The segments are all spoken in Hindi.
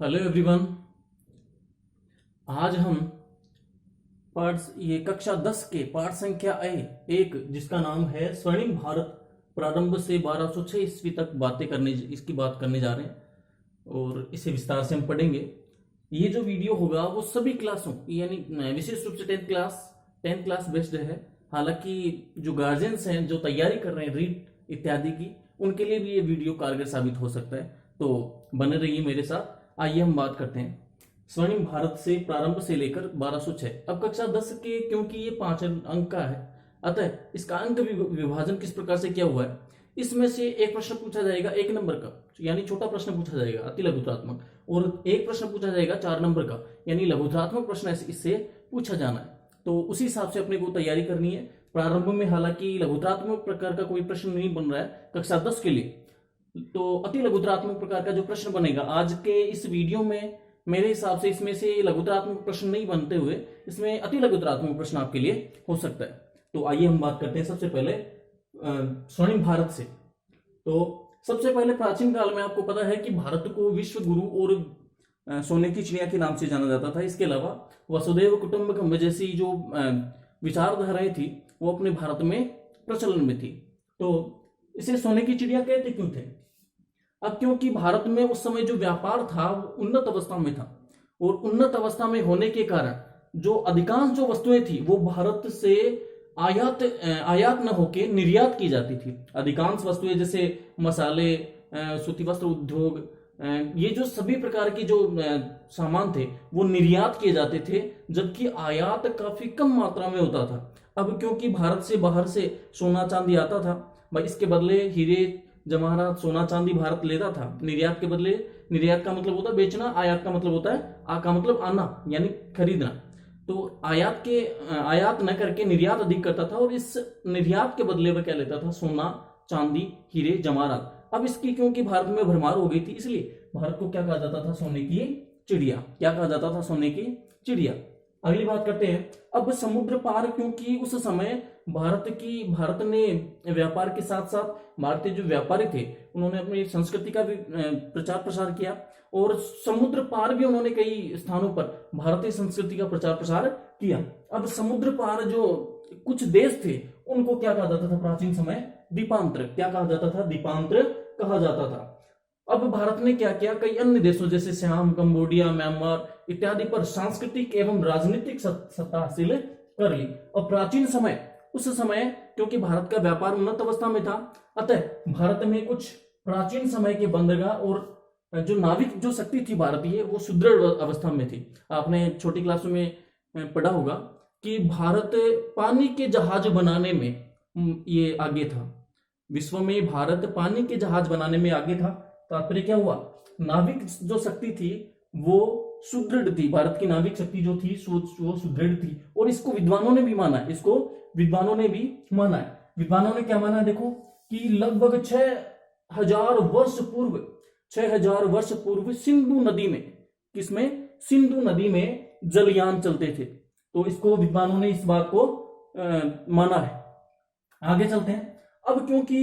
Hello everyone. आज हम ये कक्षा 10 के पाठ संख्या एक जिसका नाम है स्वर्णिम भारत प्रारंभ से 1206 ईस्वी तक इसकी बात करने जा रहे हैं और इसे विस्तार से हम पढ़ेंगे। ये जो वीडियो होगा वो सभी क्लासों यानी विशेष रूप से 10th क्लास बेस्ड है। हालांकि जो गार्जियंस हैं जो तैयारी कर रहे हैं रीट इत्यादि की, उनके लिए भी ये वीडियो कारगर साबित हो सकता है, तो बने रहिए मेरे साथ। आइए हम बात करते हैं स्वर्णिम भारत से प्रारंभ से लेकर 1206। अब कक्षा 10 के क्योंकि ये 5 अंक का है, अतः इसका अंक विभाजन किस प्रकार से किया हुआ है, इसमें से एक प्रश्न पूछा जाएगा 1 नंबर का यानी छोटा प्रश्न पूछा जाएगा अति लघुत्रात्मक, और एक प्रश्न पूछा जाएगा 4 नंबर का यानी लघुत्रात्मक प्रश्न इससे पूछा जाना है। तो उसी हिसाब से अपने को तैयारी करनी है। प्रारंभ में हालांकि लघुत्रात्मक प्रकार का कोई प्रश्न नहीं बन रहा है कक्षा 10 के लिए, तो अति लघुत्रात्मक प्रकार का जो प्रश्न बनेगा आज के इस वीडियो में, मेरे हिसाब से इसमें से लघुत्रात्मक प्रश्न नहीं बनते हुए इसमें अति लघुत्रात्मक प्रश्न आपके लिए हो सकता है। तो आइए हम बात करते हैं सबसे पहले स्वर्णिम भारत से। तो सबसे पहले प्राचीन काल में आपको पता है कि भारत को विश्व गुरु और सोने की चिड़िया के नाम से जाना जाता था। इसके अलावा वसुधैव कुटुंबकम जैसी जो विचारधाराएं थी वो अपने भारत में प्रचलन में थी। तो इसे सोने की चिड़िया कहते क्यों थे? अब क्योंकि भारत में उस समय जो व्यापार था वो उन्नत अवस्था में था, और उन्नत अवस्था में होने के कारण जो अधिकांश जो वस्तुएं थी वो भारत से आयात न होके निर्यात की जाती थी। अधिकांश वस्तुएं जैसे मसाले, सूती वस्त्र उद्योग, ये जो सभी प्रकार की जो सामान थे वो निर्यात किए जाते थे, जबकि आयात काफी कम मात्रा में होता था। अब क्योंकि भारत से बाहर से सोना चांदी आता था, भाई इसके बदले हीरे जवाहरात सोना चांदी भारत लेता था। निर्यात के बदले, निर्यात का मतलब होता है बेचना, आयात का मतलब होता है आ का मतलब आना यानी खरीदना। तो आयात न करके निर्यात अधिक करता था, और इस निर्यात के बदले वह क्या लेता था? सोना चांदी हीरे जवाहरात। अब इसकी क्योंकि भारत में भरमार हो गई थी, इसलिए भारत को क्या कहा जाता था? सोने की चिड़िया। क्या कहा जाता था? सोने की चिड़िया। अगली बात करते हैं अब समुद्र पार, क्योंकि उस समय भारत ने व्यापार के साथ साथ भारतीय जो व्यापारी थे उन्होंने अपनी संस्कृति का भी प्रचार प्रसार किया, और समुद्र पार भी उन्होंने कई स्थानों पर भारतीय संस्कृति का प्रचार प्रसार किया। अब समुद्र पार जो कुछ देश थे उनको क्या कहा जाता था प्राचीन समय? द्वीपांतर। क्या कहा जाता था? द्वीपांतर कहा जाता था। अब भारत ने क्या किया? कई अन्य देशों जैसे श्याम, कंबोडिया, म्यांमार इत्यादि पर सांस्कृतिक एवं राजनीतिक सत्ता हासिल कर ली। और प्राचीन समय, उस समय क्योंकि भारत का व्यापार उन्नत अवस्था में था, अतः भारत में कुछ प्राचीन समय के बंदरगाह और जो नाविक जो शक्ति थी भारतीय वो सुदृढ़ अवस्था में थी। आपने छोटी क्लासों में पढ़ा होगा कि भारत पानी के जहाज बनाने में ये आगे था। विश्व में भारत पानी के जहाज बनाने में आगे था। तात्पर्य क्या हुआ? नाविक जो शक्ति थी वो सुदृढ़ थी। भारत की नाविक शक्ति जो थी वो सुदृढ़ थी, और इसको विद्वानों ने भी माना है। विद्वानों ने क्या माना है? देखो कि लगभग 6000 वर्ष पूर्व सिंधु नदी में, किसमें? सिंधु नदी में जलयान चलते थे। तो इसको विद्वानों ने इस बात को माना है। आगे चलते हैं। अब क्योंकि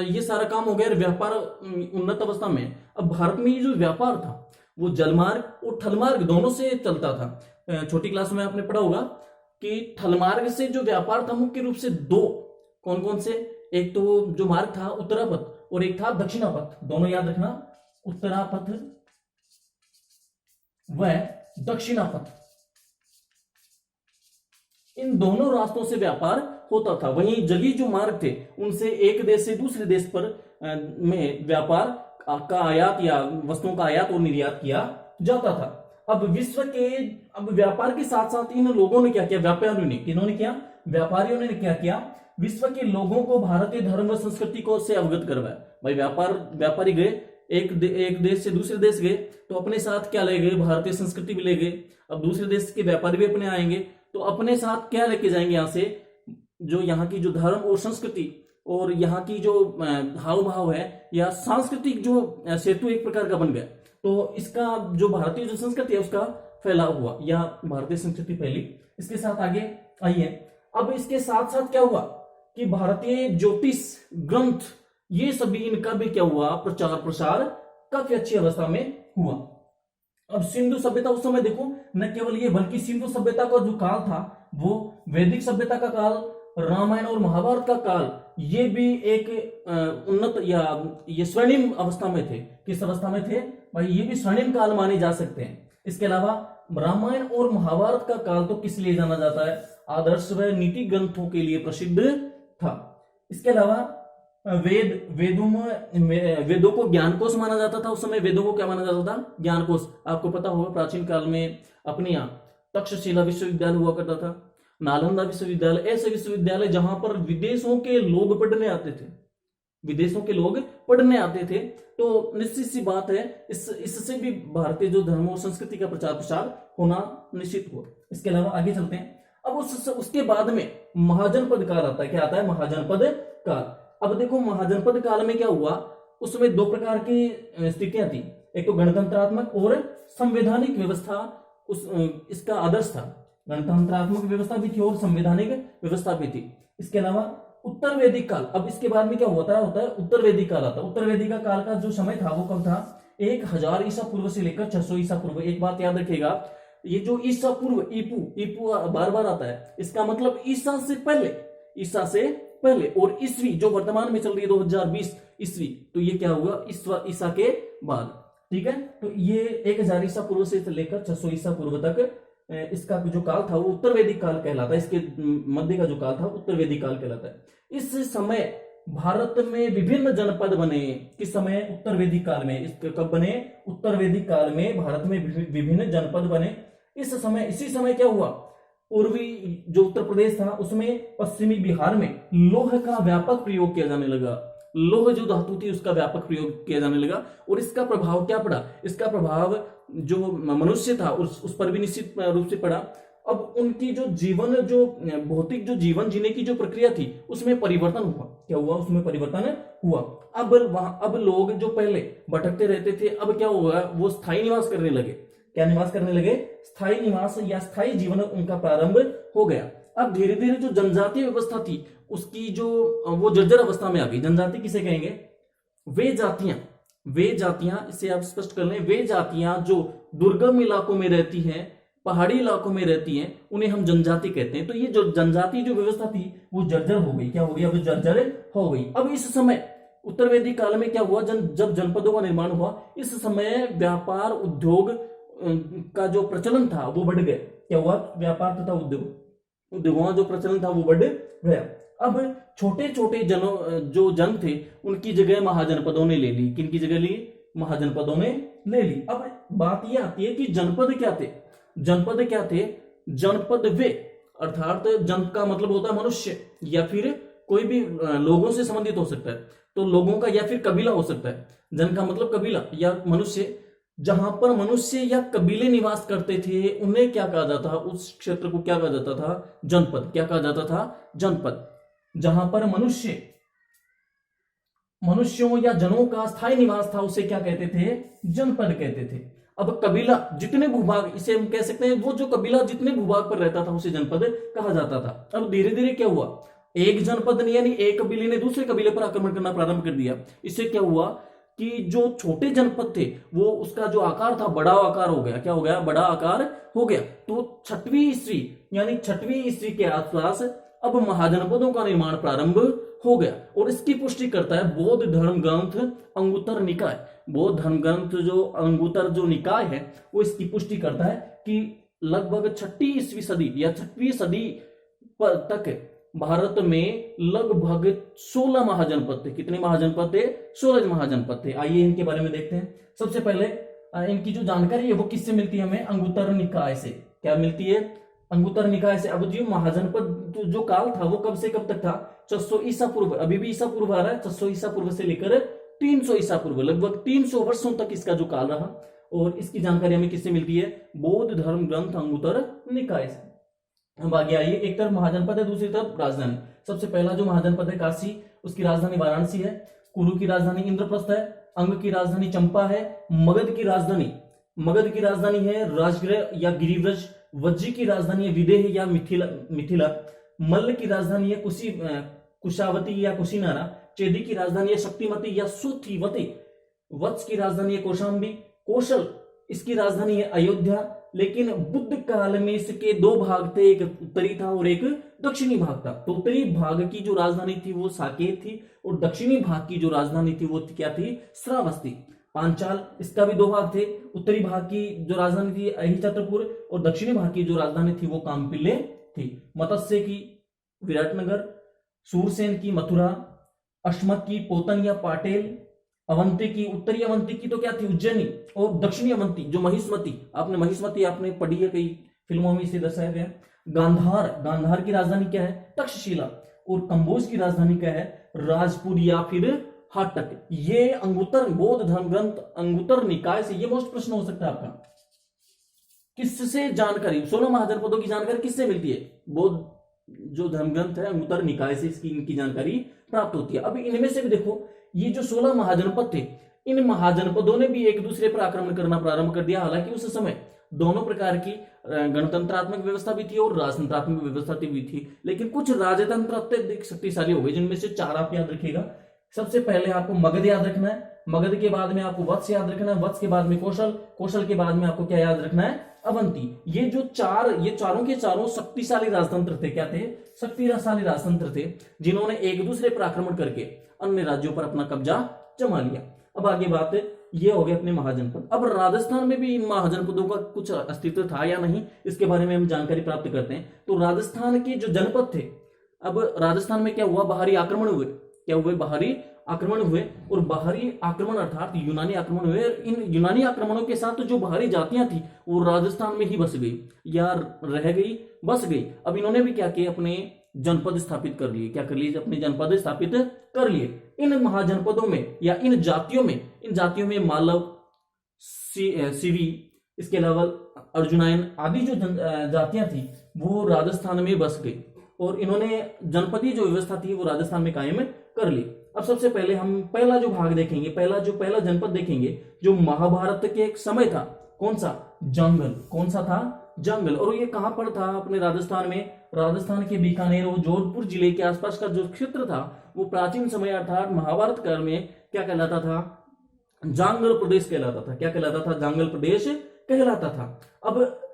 ये सारा काम हो गया, व्यापार उन्नत अवस्था में, अब भारत में ये जो व्यापार था वो जलमार्ग और थलमार्ग दोनों से चलता था। छोटी क्लास में आपने पढ़ा होगा कि थलमार्ग से जो व्यापार था मुख्य रूप से दो, कौन कौन से? एक तो जो मार्ग था उत्तरापथ और एक था दक्षिणापथ। दोनों याद रखना, उत्तरापथ व दक्षिणापथ। इन दोनों रास्तों से व्यापार होता था। वहीं जलीय जो मार्ग थे उनसे एक देश से दूसरे देश पर में व्यापार का आयात या वस्तुओं का आयात और निर्यात किया जाता था। अब व्यापार के साथ साथ इन लोगों ने क्या किया? व्यापारियों ने, किन्होंने किया? व्यापारियों ने क्या किया? विश्व के लोगों को भारतीय धर्म व संस्कृति को से अवगत करवाया। भाई व्यापारी गए एक देश से दूसरे देश गए तो अपने साथ क्या ले गए? भारतीय संस्कृति भी ले गए। अब दूसरे देश के व्यापारी भी अपने आएंगे तो अपने साथ क्या लेके जाएंगे? यहाँ से जो यहाँ की जो धर्म और संस्कृति और यहाँ की जो हाव भाव है या सांस्कृतिक जो सेतु एक प्रकार का बन गया। तो इसका जो भारतीय जो संस्कृति है उसका फैलाव हुआ, या भारतीय संस्कृति फैली। इसके साथ आगे आइए। अब इसके साथ साथ क्या हुआ कि भारतीय ज्योतिष ग्रंथ ये सभी इनका भी क्या हुआ? प्रचार प्रसार काफी अच्छी अवस्था में हुआ। अब सिंधु सभ्यता उस समय देखो, न केवल ये बल्कि सिंधु सभ्यता का जो काल था वो वैदिक सभ्यता का काल, रामायण और महाभारत का काल, ये भी एक उन्नत या ये स्वर्णिम अवस्था में थे। किस अवस्था में थे भाई? ये भी स्वर्णिम काल माने जा सकते हैं। इसके अलावा रामायण और महाभारत का काल तो किस लिए जाना जाता है? आदर्श व नीति ग्रंथों के लिए प्रसिद्ध था। इसके अलावा वेदों को ज्ञान कोश माना जाता था। उस समय वेदों को क्या माना जाता था? ज्ञान कोश। आपको पता होगा प्राचीन काल में अपने यहाँ तक्षशिला विश्वविद्यालय हुआ करता था, नालंदा विश्वविद्यालय, ऐसे विश्वविद्यालय जहां पर विदेशों के लोग पढ़ने आते थे, विदेशों के लोग पढ़ने आते थे। तो निश्चित सी बात है, इससे भी भारतीय जो धर्म और संस्कृति का प्रचार प्रसार होना निश्चित हुआ। इसके अलावा आगे चलते हैं। अब उसके बाद में महाजनपद काल आता है। क्या आता है? महाजनपद काल। अब देखो महाजनपद काल में क्या हुआ, उसमें दो प्रकार की स्थितियां थी। एक तो गणतंत्रात्मक और संवैधानिक व्यवस्था इसका आदर्श था। गणतंत्रात्मक व्यवस्था भी थी और संवैधानिक व्यवस्था भी थी। इसके अलावा उत्तर वैदिक काल। अब इसके बाद में क्या होता है उत्तर वैदिक काल आता है। उत्तर वैदिक काल का जो समय था वो कब था? 1000 ईसा पूर्व से लेकर 600 ईसा पूर्व। एक बात याद रखिएगा, ये जो ईसा पूर्व, ईपू बार बार आता है, इसका मतलब ईसा से पहले, ईसा से पहले। और ईस्वी जो वर्तमान में चल रही है 2020 ईस्वी, तो ये क्या हुआ? ईसा के बाद। ठीक है, तो ये 1000 ईसा पूर्व से लेकर 600 ईसा पूर्व तक इसका जो काल था वो उत्तर वैदिक काल कहलाता है। इसके मध्य का जो काल था उत्तर वैदिक काल कहलाता है। इस समय भारत में विभिन्न जनपद बने। किस समय? उत्तर वैदिक काल में। इसके कब बने? उत्तर वैदिक काल में भारत में विभिन्न जनपद बने। इसी समय क्या हुआ? पूर्वी जो उत्तर प्रदेश था उसमें पश्चिमी बिहार में लौह का व्यापक प्रयोग किया जाने लगा। लौह जो धातु थी उसका व्यापक प्रयोग किया जाने लगा। और इसका प्रभाव क्या पड़ा? इसका प्रभाव जो मनुष्य था उस पर भी निश्चित रूप से पड़ा। अब उनकी जो भौतिक जो जीवन जीने की जो प्रक्रिया थी उसमें परिवर्तन हुआ। क्या हुआ? उसमें परिवर्तन हुआ। अब लोग जो पहले भटकते रहते थे, अब क्या हुआ? वो स्थायी निवास करने लगे। क्या निवास करने लगे? स्थायी निवास या स्थायी जीवन उनका प्रारंभ हो गया। अब धीरे धीरे जो जनजातीय व्यवस्था थी उसकी वो जर्जर अवस्था में आ गई। जनजाति किसे कहेंगे? वे जातियां, इसे आप स्पष्ट कर लें, वे जातियां जो दुर्गम इलाकों में रहती हैं, पहाड़ी इलाकों में रहती हैं, उन्हें हम जनजाति कहते हैं। तो ये जो जनजाति जो व्यवस्था थी वो जर्जर हो गई। क्या हो गई? अब जर्जर हो गई। अब इस समय उत्तर वैदिक काल में क्या हुआ? जब जनपदों का निर्माण हुआ, इस समय व्यापार उद्योग का जो प्रचलन था वो बढ़ गया। क्या हुआ? व्यापार तथा उद्योगों का जो प्रचलन था वो बढ़ गया। अब छोटे छोटे जो जन थे उनकी जगह महाजनपदों ने ले ली। किनकी जगह ली? महाजनपदों ने ले ली। अब बात यह आती है कि जनपद क्या थे? जनपद वे, अर्थात जन का मतलब होता है मनुष्य या फिर कोई भी लोगों से संबंधित हो सकता है, तो लोगों का या फिर कबीला हो सकता है। जन का मतलब कबीला या मनुष्य। जहां पर मनुष्य या कबीले निवास करते थे उन्हें क्या कहा जाता था? उस क्षेत्र को क्या कहा जाता था? जनपद। क्या कहा जाता था? जनपद। जहां पर मनुष्यों या जनों का स्थायी निवास था उसे क्या कहते थे? जनपद कहते थे। अब कबीला जितने भूभाग, इसे हम कह सकते हैं, वो जो कबीला जितने भूभाग पर रहता था उसे जनपद कहा जाता था। अब धीरे धीरे क्या हुआ? एक जनपद ने यानी एक कबीले ने दूसरे कबीले पर आक्रमण करना प्रारंभ कर दिया। इससे क्या हुआ कि जो छोटे जनपद थे वो उसका जो आकार था बड़ा आकार हो गया। क्या हो गया? बड़ा आकार हो गया। तो 6वीं ईस्वी के आसपास अब महाजनपदों का निर्माण प्रारंभ हो गया। और इसकी पुष्टि करता है बौद्ध धर्म ग्रंथ अंगुत्तर निकाय। बौद्ध धर्म ग्रंथ जो अंगुत्तर जो निकाय है वो इसकी पुष्टि करता है कि लगभग 6वीं ईस्वी सदी या 6वीं सदी तक भारत में लगभग 16 महाजनपद थे। कितने महाजनपद थे? 16 महाजनपद थे। आइए इनके बारे में देखते हैं। सबसे पहले इनकी जो जानकारी है वो किससे मिलती है हमें? अंगुत्तर निकाय से। क्या मिलती है? अंगुत्तर निकाय से। अब जो महाजनपद जो काल था वो कब से कब तक था? 600 ईसा पूर्व। अभी भी ईसा पूर्व आ रहा है। 600 ईसा पूर्व से लेकर 300 ईसा पूर्व, लगभग 300 वर्षों तक इसका जो काल रहा। और इसकी जानकारी हमें किससे मिलती है? बौद्ध धर्म ग्रंथ अंगुत्तर निकाय से। अब आगे आइए, एक तरफ महाजनपद है, दूसरी तरफ राजधानी। सबसे पहला जो महाजनपद है काशी, उसकी राजधानी वाराणसी है। कुरु की राजधानी इंद्रप्रस्थ है। अंग की राजधानी चंपा है। मगध की राजधानी है राजगृह या गिरिव्रज। वज्जी की राजधानी है विदेह या मिथिला। मल्ल की राजधानी है कुशावती या कुशीनारा। चेदी की राजधानी है शक्तिमती या सुथिवती। वत्स की राजधानी है कौशाम्बी। कौशल इसकी राजधानी है अयोध्या। लेकिन बुद्ध काल में इसके दो भाग थे, एक उत्तरी था और एक दक्षिणी भाग था। तो उत्तरी भाग की जो राजधानी थी वो साकेत थी और दक्षिणी भाग की जो राजधानी थी वो क्या थी, श्रावस्ती। पांचाल, इसका भी दो भाग थे, उत्तरी भाग की जो राजधानी थी अहिच्छत्रपुर और दक्षिणी भाग की जो राजधानी थी वो कामपिल्ले थी। मत्स्य की विराटनगर, सूरसेन की मथुरा, अश्मक की पोतन या पाटेल, अवंती की, उत्तरी अवंती की तो क्या थी, उज्जैनी, और दक्षिणी अवंती जो महिष्मती, आपने महिष्मती आपने पढ़ी है, कई फिल्मों में इसे दर्शाया गया। गांधार, गांधार की राजधानी क्या है, तक्षशिला, और कंबोज की राजधानी क्या है, राजपुर या फिर हाटक। ये अंगुत्तर बौद्ध धर्म ग्रंथ अंगुत्तर निकाय से, ये मोस्ट प्रश्न हो सकता है आपका, किससे जानकारी, 16 महाजनपदों की जानकारी किससे मिलती है, बौद्ध जो धर्म ग्रंथ है अंगुत्तर निकाय से इसकी इनकी जानकारी प्राप्त होती है। अभी इनमें से भी देखो, ये जो 16 महाजनपद थे, इन महाजनपदों ने भी एक दूसरे पर आक्रमण करना प्रारंभ कर दिया। हालांकि उस समय दोनों प्रकार की गणतंत्रात्मक व्यवस्था भी थी और राजतंत्रात्मक व्यवस्था भी थी, लेकिन कुछ राजतंत्र अत्यधिक शक्तिशाली हो गए, जिनमें से 4 आप याद रखिएगा। सबसे पहले आपको मगध याद रखना है, मगध के बाद में आपको वत्स याद रखना है, वत्स के बाद में कौशल, कौशल के बाद में आपको क्या याद रखना है, अवंती। ये जो ये चारों के चारों शक्तिशाली राजतंत्र थे, क्या थे, शक्तिशाली राजतंत्र थे, जिन्होंने एक दूसरे पर आक्रमण करके अन्य राज्यों पर अपना कब्जा जमा लिया। अब आगे बात ये हो गई अपने महाजनपद। अब राजस्थान में भी इन महाजनपदों का कुछ अस्तित्व था या नहीं, इसके बारे में हम जानकारी प्राप्त करते हैं। तो राजस्थान के जो जनपद थे, अब राजस्थान में क्या हुआ, बाहरी आक्रमण हुए, क्या हुए, बाहरी आक्रमण हुए, और बाहरी आक्रमण अर्थात यूनानी आक्रमण हुए। इन यूनानी आक्रमणों के साथ जो बाहरी जातियां थी वो राजस्थान में ही बस गई या रह गई, बस गई। अब इन्होंने भी क्या किया, अपने जनपद स्थापित कर लिए, क्या कर लिए, अपने जनपद स्थापित कर लिए। इन महाजनपदों में या इन जातियों में मालव, सीवी, इसके अलावा अर्जुनायन आदि जो जातियां थी वो राजस्थान में बस गई और इन्होंने जनपदीय जो व्यवस्था थी वो राजस्थान में कायम कर ली। अब सबसे पहले हम पहला जो भाग देखेंगे, पहला जनपद देखेंगे जो महाभारत के एक समय था, कौन सा, जंगल। कौन सा था, जंगल। और ये कहां पर था, अपने राजस्थान में, राजस्थान के बीकानेर और जोधपुर जिले के आसपास का जो क्षेत्र था वो प्राचीन समय अर्थात महाभारत काल में क्या कहलाता था, जांगल प्रदेश कहलाता था। क्या कहलाता था, जांगल प्रदेश कहलाता था। अब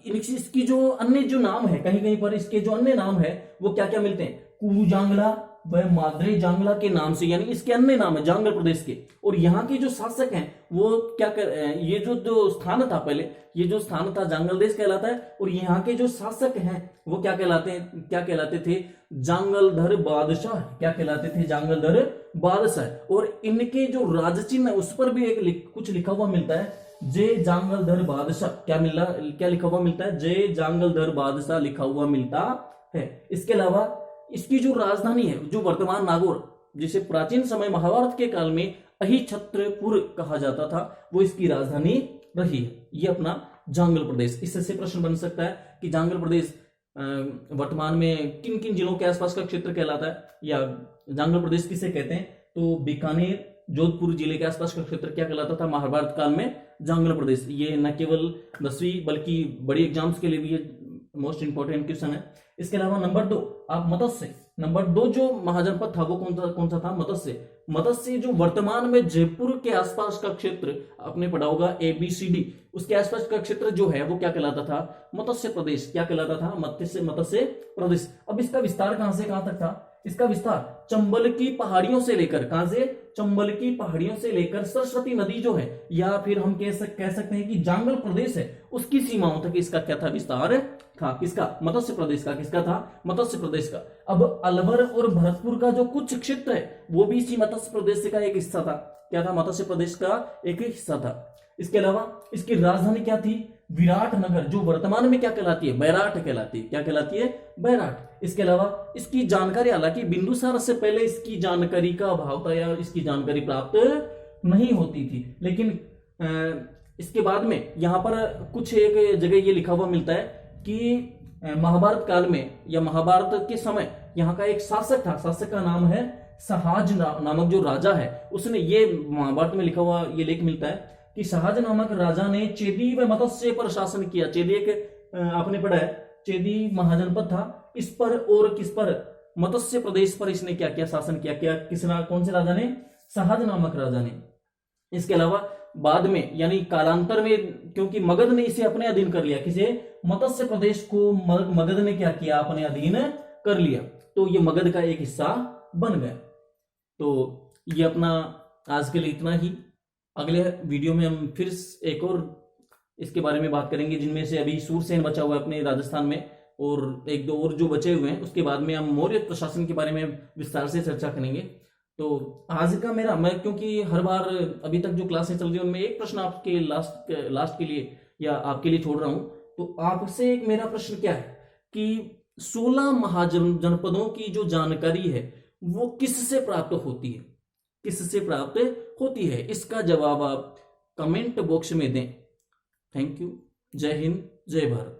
इसकी जो अन्य जो नाम है, कहीं कहीं पर इसके जो अन्य नाम है वो क्या क्या मिलते हैं, कुरु जांगला व माद्रे जांगला के नाम से, यानी इसके अन्य नाम है जांगल प्रदेश के। और यहाँ के जो शासक हैं वो क्या कर, ये जो स्थान था पहले, ये जो स्थान था जांगल देश कहलाता है, और यहाँ के जो शासक हैं वो क्या कहलाते थे, जांगलधर बादशाह। क्या कहलाते थे, जांगलधर बादशाह। और इनके जो राज चिन्ह है उस पर भी कुछ लिखा हुआ मिलता है, जय जांगलधर बादशाह। क्या लिखा हुआ मिलता है, जय जांगलधर बादशाह लिखा हुआ मिलता है। इसके अलावा इसकी जो राजधानी है, जो वर्तमान नागौर, जिसे प्राचीन समय महाभारत के काल में अहिच्छत्रपुर कहा जाता था, वो इसकी राजधानी रही है। ये अपना जांगल प्रदेश। इससे प्रश्न बन सकता है कि जांगल प्रदेश वर्तमान में किन किन जिलों के आसपास का क्षेत्र कहलाता है, या जांगल प्रदेश किसे कहते हैं, तो बीकानेर, जोधपुर जिले के आसपास का क्षेत्र क्या कहलाता था महाभारत काल में, जांगल प्रदेश। ये न केवल 10वीं बल्कि बड़ी एग्जाम्स के लिए भी ये मोस्ट इंपोर्टेंट क्वेश्चन है। इसके अलावा नंबर 2 आप मत्स्य, नंबर 2 जो महाजनपद था वो कौन सा था, मत्स्य जो वर्तमान में जयपुर के आसपास का क्षेत्र आपने पढ़ा होगा ABCD, उसके आसपास का क्षेत्र जो है वो क्या कहलाता था, मत्स्य प्रदेश। क्या कहलाता था, मत्स्य प्रदेश। अब इसका विस्तार कहां से कहां तक था, इसका विस्तार चंबल की पहाड़ियों से लेकर, कहां से, चंबल की पहाड़ियों से लेकर सरस्वती नदी जो है, या फिर हम कह सकते हैं कि जांगल प्रदेश है, उसकी सीमाओं तक इसका क्या था, विस्तार था। किसका, मत्स्य प्रदेश का। किसका था, मत्स्य प्रदेश का। अब अलवर और भरतपुर का जो कुछ क्षेत्र है वो भी इसी मत्स्य प्रदेश का एक हिस्सा था। क्या था, मत्स्य प्रदेश का एक हिस्सा था। इसके अलावा इसकी राजधानी क्या थी, विराटनगर, जो वर्तमान में क्या कहलाती है, बैराट कहलाती है। क्या कहलाती है, बैराट। इसके अलावा इसकी जानकारी, हालांकि बिंदुसार से पहले इसकी जानकारी का अभाव था या इसकी जानकारी प्राप्त नहीं होती थी, लेकिन इसके बाद में यहां पर कुछ एक जगह ये लिखा हुआ मिलता है कि महाभारत काल में या महाभारत के समय यहाँ का एक शासक था, शासक का नाम है सहाज नामक जो राजा है, उसने, ये महाभारत में लिखा हुआ ये लेख मिलता है कि सहाज नामक राजा ने चेदी व मत्स्य पर शासन किया। चेदी एक आपने पढ़ा है, चेदी महाजनपद था, इस पर और किस पर, मत्स्य प्रदेश पर इसने क्या किया, शासन किया। क्या, कौन से राजा ने, सहाज नामक राजा ने। इसके अलावा बाद में यानी कालांतर में, क्योंकि मगध ने इसे अपने अधीन कर लिया, किसे, मत्स्य प्रदेश को मगध ने क्या किया, अपने अधीन कर लिया, तो ये मगध का एक हिस्सा बन गया। तो ये अपना आज के लिए इतना ही। अगले वीडियो में हम फिर एक और इसके बारे में बात करेंगे, जिनमें से अभी सूरसेन बचा हुआ है अपने राजस्थान में, और एक दो और जो बचे हुए हैं, उसके बाद में हम मौर्य प्रशासन के बारे में विस्तार से चर्चा करेंगे। तो आज का मैं क्योंकि हर बार अभी तक जो क्लासें चल रही है उनमें एक प्रश्न आपके लास्ट के लिए या आपके लिए छोड़ रहा हूं। तो आपसे एक मेरा प्रश्न क्या है कि 16 महाजनपदों की जो जानकारी है वो किससे प्राप्त होती है, किससे प्राप्त होती है, इसका जवाब आप कमेंट बॉक्स में दें। Thank you. जय हिंद, जय भारत।